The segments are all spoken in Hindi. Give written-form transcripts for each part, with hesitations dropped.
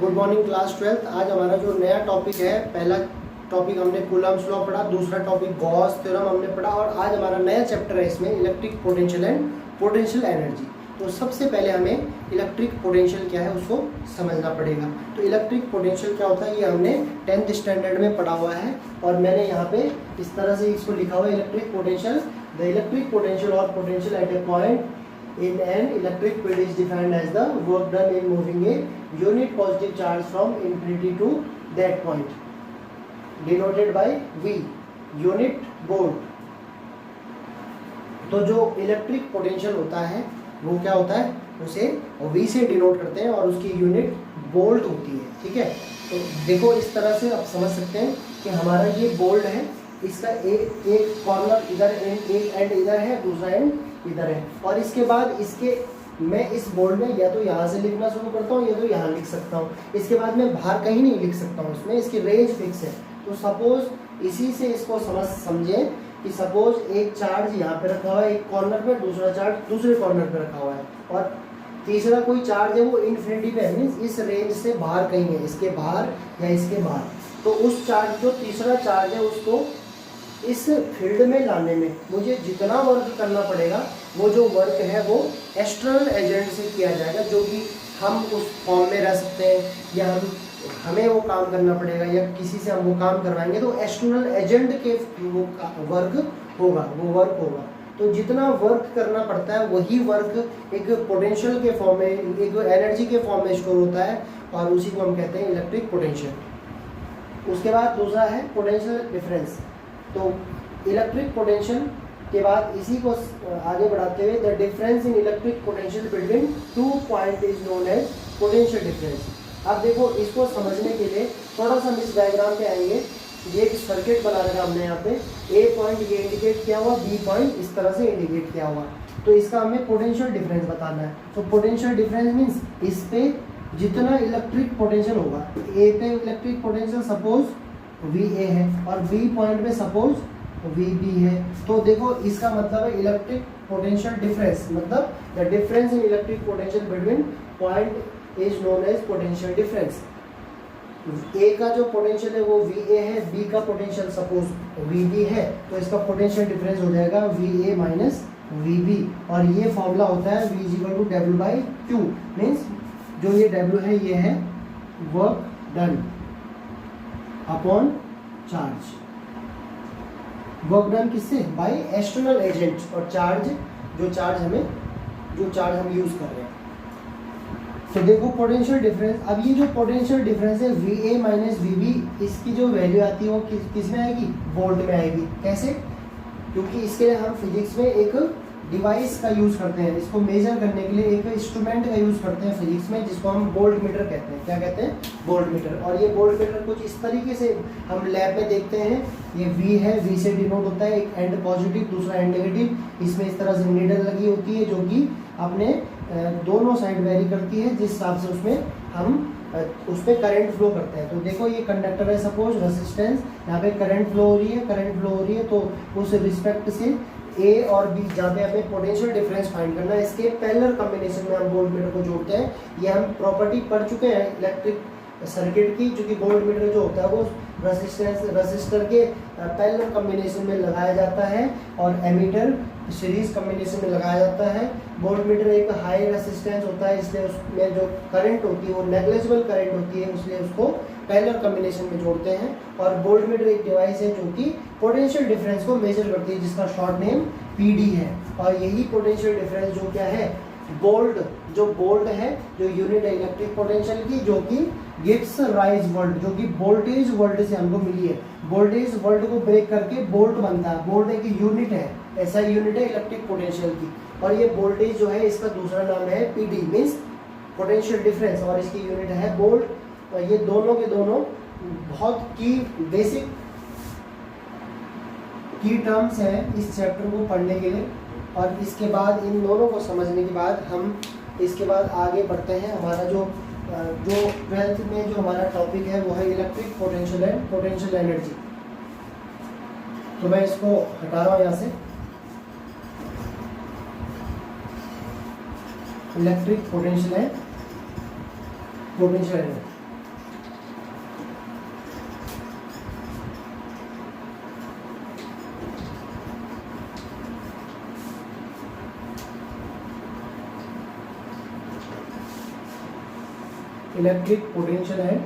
Good morning class 12th। आज हमारा जो नया टॉपिक है, पहला टॉपिक हमने कूलम्ब्स लॉ पढ़ा, दूसरा टॉपिक गॉस थ्योरम हमने पढ़ा और आज हमारा नया चैप्टर है इसमें electric potential and potential energy. तो सबसे पहले हमें इलेक्ट्रिक पोटेंशियल क्या है उसको समझना पड़ेगा। तो इलेक्ट्रिक पोटेंशियल क्या होता है ये हमने 10th स्टैंडर्ड में पढ़ा हुआ है और मैंने यहाँ पे इस तरह से इसको लिखा हुआ है electric potential. The electric potential और potential at a point in an electric field is defined as the work done in moving a unit positive charge from infinity to that point, denoted by V, unit volt। तो जो इलेक्ट्रिक पोटेंशियल होता है वो क्या होता है, उसे V से डिनोट करते हैं और उसकी यूनिट वोल्ट होती है। ठीक है, तो देखो इस तरह से आप समझ सकते हैं कि हमारा ये वोल्ट है, इसका एक कॉर्नर इधर, एक एंड इधर है, दूसरा एंड इधर है और इसके बाद इसके मैं इस बोर्ड में या तो यहाँ से लिखना शुरू करता हूँ या तो यहाँ लिख सकता हूँ। इसके बाद मैं बाहर कहीं नहीं लिख सकता हूँ, इसमें इसकी रेंज फिक्स है। तो सपोज इसी से इसको समझें कि सपोज एक चार्ज यहाँ पे रखा हुआ है एक कॉर्नर पे, दूसरा चार्ज दूसरे कॉर्नर पे रखा हुआ है और तीसरा कोई चार्ज है वो इन्फिनिटी पे है, मीन्स इस रेंज से बाहर कहीं है, इसके बाहर या इसके बाहर। तो उस चार्ज जो तीसरा चार्ज है उसको इस फील्ड में लाने में मुझे जितना वर्क करना पड़ेगा वो जो वर्क है वो एक्सटर्नल एजेंट से किया जाएगा, जो कि हम उस फॉर्म में रह सकते हैं या हमें वो काम करना पड़ेगा या किसी से हम वो काम करवाएंगे तो एक्सटर्नल एजेंट के वो वर्क होगा। तो जितना वर्क करना पड़ता है वही वर्क एक पोटेंशियल के फॉर्म में, एक एनर्जी के फॉर्म में स्टोर होता है और उसी को हम कहते हैं इलेक्ट्रिक पोटेंशियल। उसके बाद दूसरा है पोटेंशियल डिफरेंस। तो इलेक्ट्रिक पोटेंशियल के बाद इसी को आगे बढ़ाते हुए the difference in electric potential between two point is known as potential difference. अब देखो इसको समझने के लिए थोड़ा सा हम इस डायग्राम पे आएंगे। ये एक सर्किट बना रखा हमने यहाँ पे, ए पॉइंट ये इंडिकेट किया हुआ, बी पॉइंट इस तरह से इंडिकेट किया हुआ। तो इसका हमें पोटेंशियल डिफरेंस बताना है। तो पोटेंशियल डिफरेंस मीन्स इस पे जितना इलेक्ट्रिक पोटेंशियल होगा, ए पे इलेक्ट्रिक पोटेंशियल सपोज VA है और B पॉइंट पे सपोज VB है। तो देखो इसका मतलब है इलेक्ट्रिक पोटेंशियल डिफरेंस, मतलब the difference in electric potential between point is known as potential difference. A का जो पोटेंशियल है वो VA है, B का पोटेंशियल सपोज VB है, तो इसका पोटेंशियल डिफरेंस हो जाएगा VA माइनस VB और ये फॉर्मूला होता है V equal to W by Q। Means जो ये W है ये है work done upon charge. Work done किससे? बाय एक्सटर्नल एजेंट और चार्ज जो चार्ज हम यूज कर रहे हैं। तो देखो पोटेंशियल डिफरेंस, अब ये जो पोटेंशियल डिफरेंस है VA माइनस VB, इसकी जो वैल्यू आती है वो किस में आएगी? वोल्ट में आएगी। कैसे? क्योंकि इसके लिए हम फिजिक्स में एक डिवाइस का यूज़ करते हैं, इसको मेजर करने के लिए एक इंस्ट्रूमेंट का यूज़ करते हैं फिजिक्स में, जिसको हम वोल्ट मीटर कहते हैं। क्या कहते हैं? Volt meter. और ये वोल्ट मीटर कुछ इस तरीके से हम लैब में देखते हैं। ये V है, V से डिनोट होता है एक एंड पॉजिटिव दूसरा एंड नेगेटिव। इसमें इस तरह से नीडल लगी होती है जो कि अपने दोनों साइड वेरी करती है, जिस हिसाब से उसमें हम उसमें करंट फ्लो करते हैं। तो देखो ये कंडक्टर है सपोज, रेजिस्टेंस, यहाँ पे करंट फ्लो हो रही है, तो उस रिस्पेक्ट से A और B जहाँ पे हमें पोटेंशियल डिफरेंस फाइंड करना है, इसके पैरेलल कॉम्बिनेशन में हम वोल्ट मीटर को जोड़ते हैं। ये हम प्रॉपर्टी पढ़ चुके हैं इलेक्ट्रिक सर्किट की, जो कि वोल्ट मीटर जो होता है वो रजिस्टर के पैरेलल कॉम्बिनेशन में लगाया जाता है और एमीटर सीरीज कॉम्बिनेशन में लगाया जाता है। वोल्ट मीटर एक हाई रेजिस्टेंस होता है, इसलिए उसमें जो करंट होती है वो नेग्लिजिबल करंट होती है, इसलिए उसको पैरेलल कॉम्बिनेशन में जोड़ते हैं। और वोल्ट मीटर एक डिवाइस है जो कि पोटेंशियल डिफरेंस को मेजर करती है, जिसका शॉर्ट नेम PD है। और यही पोटेंशियल डिफरेंस जो क्या है, वोल्ट है, जो यूनिट है इलेक्ट्रिक पोटेंशियल की, जो कि गिव्स राइज वोल्ट, जो कि वोल्टेज वर्ल्ड से हमको मिली है। वोल्टेज वर्ल्ड को ब्रेक करके वोल्ट बनता है। वोल्ट एक यूनिट है, ऐसा यूनिट है इलेक्ट्रिक पोटेंशियल की। और ये वोल्टेज जो है इसका दूसरा नाम है PD मीन्स पोटेंशियल डिफरेंस और इसकी यूनिट है वोल्ट। ये दोनों के दोनों बहुत की बेसिक की टर्म्स हैं इस चैप्टर को पढ़ने के लिए। और इसके बाद इन दोनों को समझने के बाद हम इसके बाद आगे बढ़ते हैं। हमारा जो 12th में जो हमारा टॉपिक है वो है electric potential and potential energy. तो मैं इसको हटा रहा हूँ यहाँ से। इलेक्ट्रिक पोटेंशियल है potential energy. Electric potential and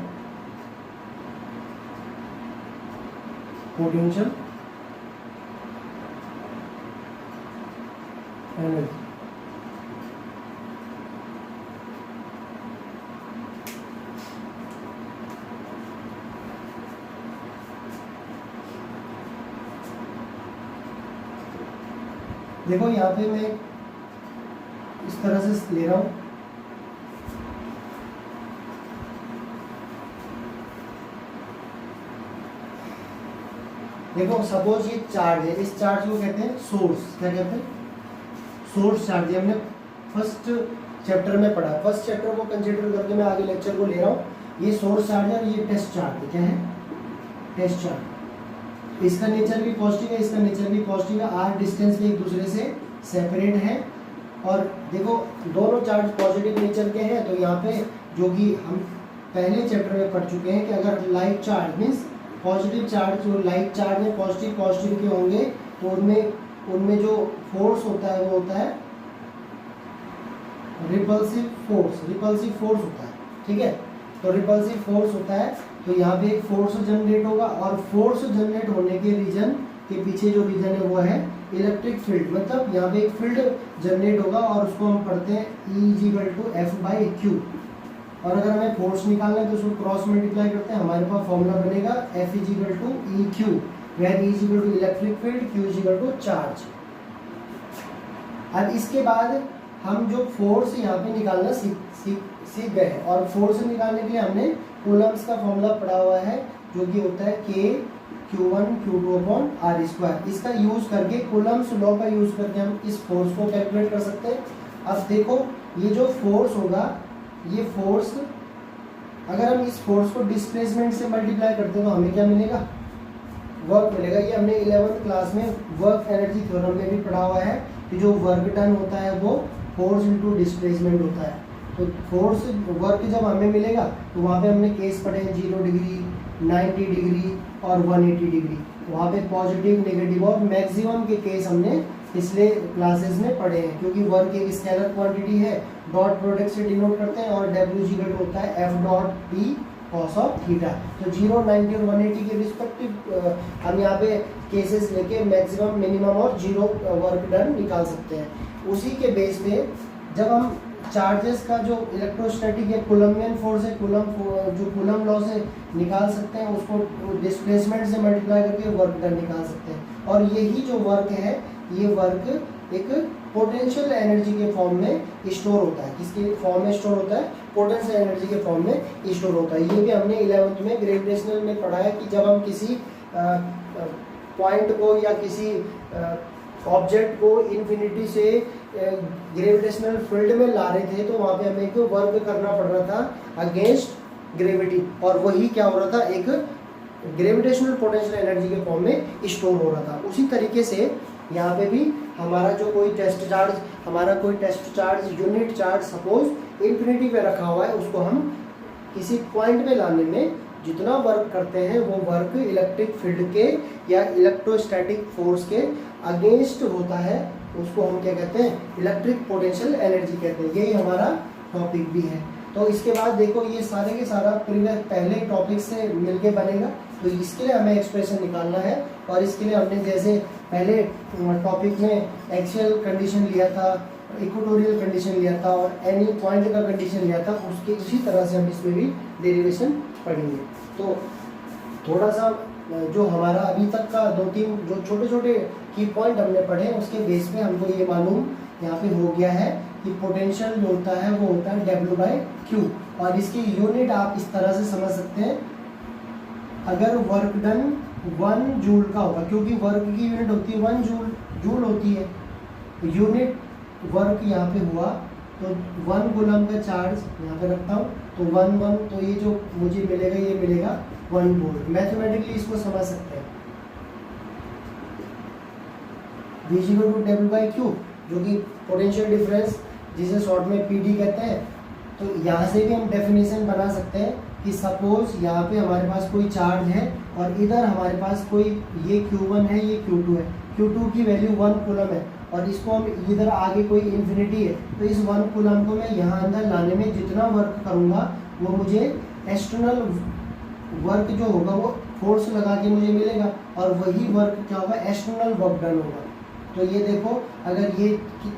potential energy. देखो यहाँ पे मैं इस तरह से ले रहा हूँ, देखो सपोज ये चार्ज है, इस चार्ज को कहते हैं सोर्स। क्या कहते हैं? Source charge. ये हमने फर्स्ट चैप्टर में पढ़ा। फर्स्ट चैप्टर को कंसीडर करके मैं आगे लेक्चर को ले रहा हूँ। ये सोर्स चार्ज है और ये टेस्ट चार्ज है। क्या है? Test charge. इसका नेचर भी पॉजिटिव है, इसका नेचर भी पॉजिटिव है। आर डिस्टेंस में एक दूसरे से सेपरेट है। और देखो दोनों चार्ज पॉजिटिव नेचर के हैं। तो यहाँ पे जो कि हम पहले चैप्टर में पढ़ चुके हैं कि अगर like charge means positive charge, जो लाइक चार्ज में पॉजिटिव के होंगे तो उनमें जो फोर्स होता है वो होता है रिपल्सिव फोर्स होता है। ठीक है, तो रिपल्सिव फोर्स होता है। तो यहाँ पे एक फोर्स जनरेट होगा और फोर्स जनरेट होने के रीजन के पीछे जो रीजन है वो है इलेक्ट्रिक फील्ड। मतलब यहाँ पे एक फील्ड जनरेट होगा और उसको हम पढ़ते हैं E=F/Q। और अगर हमें फोर्स निकालना है तो उसको क्रॉस मल्टीप्लाई करते हैं, हमारे पास फॉर्मूला बनेगा F=EQ, where E= electric field, Q= charge. अब इसके बाद हम जो फोर्स यहाँ पे निकालना सीख गए हैं। और फोर्स निकालने के लिए हमने कूलम्स का फॉर्मूला पढ़ा हुआ है जो कि होता है K/Q1Q2/R²। इसका यूज करके, कूलम्स लॉ का यूज करके हम इस फोर्स को कैलकुलेट कर सकते हैं। अब देखो ये जो फोर्स होगा, ये फोर्स अगर हम इस फोर्स को डिस्प्लेसमेंट से मल्टीप्लाई करते हैं तो हमें क्या मिलेगा? वर्क मिलेगा। ये हमने 11th क्लास में वर्क एनर्जी थ्योरम में भी पढ़ा हुआ है कि जो वर्क डन होता है वो फोर्स इनटू डिस्प्लेसमेंट होता है। तो फोर्स वर्क जब हमें मिलेगा तो वहाँ पे हमने केस पढ़े हैं 0 डिग्री, 90 डिग्री और 180 डिग्री। वहाँ पे पॉजिटिव, नेगेटिव और मैक्सिमम के केस हमने पिछले क्लासेस में पढ़े हैं। क्योंकि वर्क एक स्केलर क्वांटिटी है, डॉट प्रोडक्ट से डिनोट करते हैं और W होता है F.P cos of थीटा। तो 0, 90 और 180 के रिस्पेक्टिव हम यहाँ पे केसेस लेके मैक्सिमम, मिनिमम और जीरो वर्क डन निकाल सकते हैं। उसी के बेस पे जब हम चार्जेस का जो इलेक्ट्रोस्टैटिक या कूलम्बियन फोर्स है, जो कूलम लॉ से निकाल सकते हैं, उसको डिस्प्लेसमेंट से मल्टीप्लाई करके वर्क डन निकाल सकते हैं। और यही जो वर्क है, ये वर्क एक पोटेंशियल एनर्जी के फॉर्म में स्टोर होता है। किसके फॉर्म में स्टोर होता है? पोटेंशियल एनर्जी के फॉर्म में स्टोर होता है। ये भी हमने 11th में ग्रेविटेशनल में पढ़ा है कि जब हम किसी पॉइंट को या किसी ऑब्जेक्ट को इन्फिनिटी से ग्रेविटेशनल फील्ड में ला रहे थे तो वहाँ पे हमें एक वर्क करना पड़ रहा था अगेंस्ट ग्रेविटी, और वही क्या हो रहा था? एक ग्रेविटेशनल पोटेंशियल एनर्जी के फॉर्म में स्टोर हो रहा था। उसी तरीके से यहाँ पे भी हमारा जो कोई test charge unit charge suppose infinity पे रखा हुआ है, उसको हम किसी पॉइंट में लाने में जितना वर्क करते हैं वो वर्क इलेक्ट्रिक फील्ड के या इलेक्ट्रोस्टैटिक फोर्स के अगेंस्ट होता है। उसको हम क्या कहते हैं? इलेक्ट्रिक पोटेंशियल एनर्जी कहते हैं। यही हमारा टॉपिक भी है। तो इसके बाद देखो ये सारे के सारा पहले टॉपिक से मिलके बनेगा। तो इसके लिए हमें एक्सप्रेशन निकालना है और इसके लिए हमने जैसे पहले टॉपिक में एक्सियल कंडीशन लिया था, इक्वेटोरियल कंडीशन लिया था और एनी पॉइंट का कंडीशन लिया था, उसके उसी तरह से हम इसमें भी डेरिवेशन पढ़ेंगे। तो थोड़ा सा जो हमारा अभी तक का 2-3 जो छोटे छोटे की पॉइंट हमने पढ़े उसके बेस पे हमको ये मालूम यहाँ पे हो गया है कि पोटेंशियल जो होता है वो होता है W/Q। और इसकी यूनिट आप इस तरह से समझ सकते हैं, अगर वर्क डन 1 जूल का होगा, क्योंकि वर्क की यूनिट होती है 1 जूल होती है। यूनिट वर्क यहाँ पे हुआ तो 1 कूलम का चार्ज यहाँ पे रखता हूँ तो 1 तो ये जो मुझे मिलेगा ये मिलेगा 1 वोल्ट। मैथमेटिकली इसको समझ सकते हैं V/W/Q जो कि पोटेंशियल डिफरेंस जिसे शॉर्ट में PD कहते हैं। तो यहाँ से भी हम डेफिनेशन बना सकते हैं कि सपोज यहाँ पे हमारे पास कोई चार्ज है और इधर हमारे पास कोई ये Q1 है, ये Q2 है। Q2 की वैल्यू 1 कूलम है और इसको हम इधर आगे कोई इन्फिनिटी है, तो इस 1 कूलम को मैं यहाँ अंदर लाने में जितना वर्क करूँगा वो मुझे एक्सटर्नल वर्क जो होगा वो फोर्स लगा के मुझे मिलेगा, और वही वर्क क्या होगा, एक्सटर्नल वर्क डन होगा। तो ये देखो, अगर ये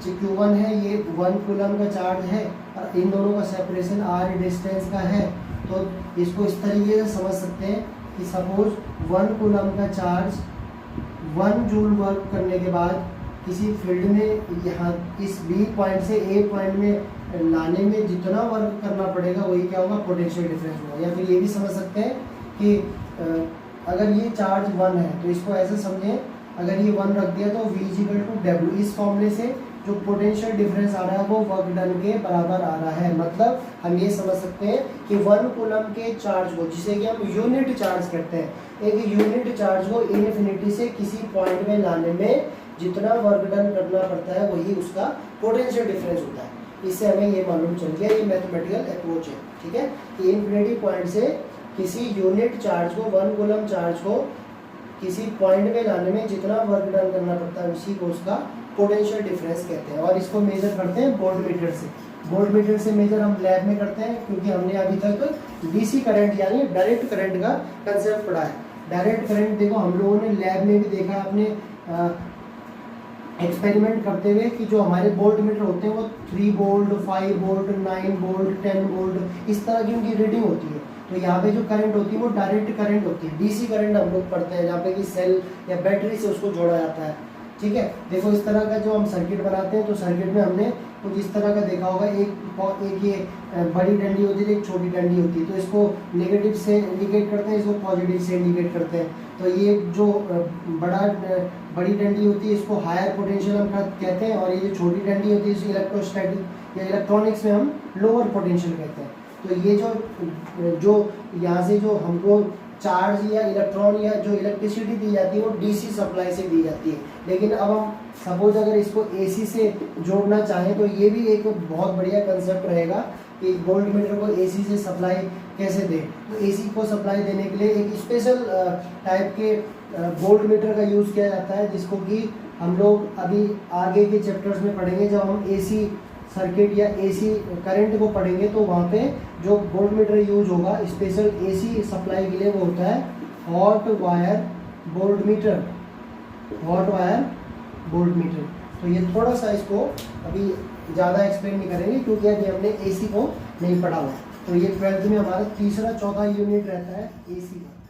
Q1 है, ये 1 कूलम का चार्ज है और इन दोनों का सेपरेशन r डिस्टेंस का है, तो इसको इस तरीके से समझ सकते हैं कि सपोज 1 कूलम का चार्ज 1 जूल वर्क करने के बाद किसी फील्ड में यहाँ इस B पॉइंट से A पॉइंट में लाने में जितना वर्क करना पड़ेगा वही क्या होगा, पोटेंशियल डिफरेंस होगा। या फिर ये भी समझ सकते हैं कि अगर ये चार्ज 1 है तो इसको ऐसे समझें, अगर ये 1 रख दिया तो V=W, इस फॉर्मूले से जो पोटेंशियल डिफरेंस आ रहा है वो वर्क डन के बराबर आ रहा है। मतलब हम ये समझ सकते हैं कि 1 कूलम के चार्ज को, जिसे कि हम यूनिट चार्ज कहते हैं, एक यूनिट चार्ज को इनफिनिटी से किसी पॉइंट में लाने में जितना वर्क डन करना पड़ता है वही उसका पोटेंशियल डिफरेंस होता है। इससे हमें ये मालूम चल गया, ये मैथमेटिकल अप्रोच है, ठीक है, कि इनफिनिटी पॉइंट से किसी यूनिट चार्ज को, 1 कूलम चार्ज को किसी पॉइंट में लाने में जितना वर्क डन करना पड़ता है उसी को उसका पोटेंशियल डिफरेंस कहते हैं। और इसको मेजर करते हैं वोल्टमीटर से। वोल्टमीटर से मेजर हम लैब में करते हैं, क्योंकि हमने अभी तक डीसी करंट यानी डायरेक्ट करंट का कंसेप्ट पढ़ा है। डायरेक्ट करंट देखो हम लोगों ने लैब में भी देखा, अपने एक्सपेरिमेंट करते हुए, कि जो हमारे वोल्ट मीटर होते हैं वो 3 वोल्ट, 5 वोल्ट, 9 वोल्ट, 10 वोल्ट, इस तरह की उनकी रीडिंग होती है। तो यहाँ पे जो करंट होती है वो डायरेक्ट करंट होती है। डीसी करंट हम लोग पढ़ते हैं जहाँ पे कि सेल या बैटरी से उसको जोड़ा जाता है, ठीक है। देखो इस तरह का जो हम सर्किट बनाते हैं, तो सर्किट में हमने कुछ इस तरह का देखा होगा, एक ये बड़ी डंडी होती है, एक छोटी डंडी होती है। तो इसको नेगेटिव से इंडिकेट करते हैं, इसको पॉजिटिव से इंडिकेट करते हैं। तो ये जो बड़ी डंडी होती है इसको हायर पोटेंशियल हम कहते हैं, और ये जो छोटी डंडी होती है इसे इलेक्ट्रोस्टैटिक या इलेक्ट्रॉनिक्स में हम लोअर पोटेंशियल कहते हैं। तो ये जो यहाँ से जो हमको चार्ज या इलेक्ट्रॉन या जो इलेक्ट्रिसिटी दी जाती है वो डीसी सप्लाई से दी जाती है। लेकिन अब हम सपोज अगर इसको एसी से जोड़ना चाहें तो ये भी एक बहुत बढ़िया कंसेप्ट रहेगा कि वोल्ट मीटर को एसी से सप्लाई कैसे दें। तो एसी को सप्लाई देने के लिए एक स्पेशल टाइप के वोल्ट मीटर का यूज़ किया जाता है, जिसको कि हम लोग अभी आगे के चैप्टर्स में पढ़ेंगे। जब हम एसी सर्किट या एसी करंट को पढ़ेंगे तो वहाँ पे जो वोल्ट मीटर यूज होगा स्पेशल एसी सप्लाई के लिए वो होता है hot wire volt meter, hot wire volt meter. तो ये थोड़ा सा इसको अभी ज़्यादा एक्सप्लेन नहीं करेंगे क्योंकि अभी हमने एसी को नहीं पढ़ा हुआ। तो ये 12th में हमारा तीसरा चौथा यूनिट रहता है एसी का।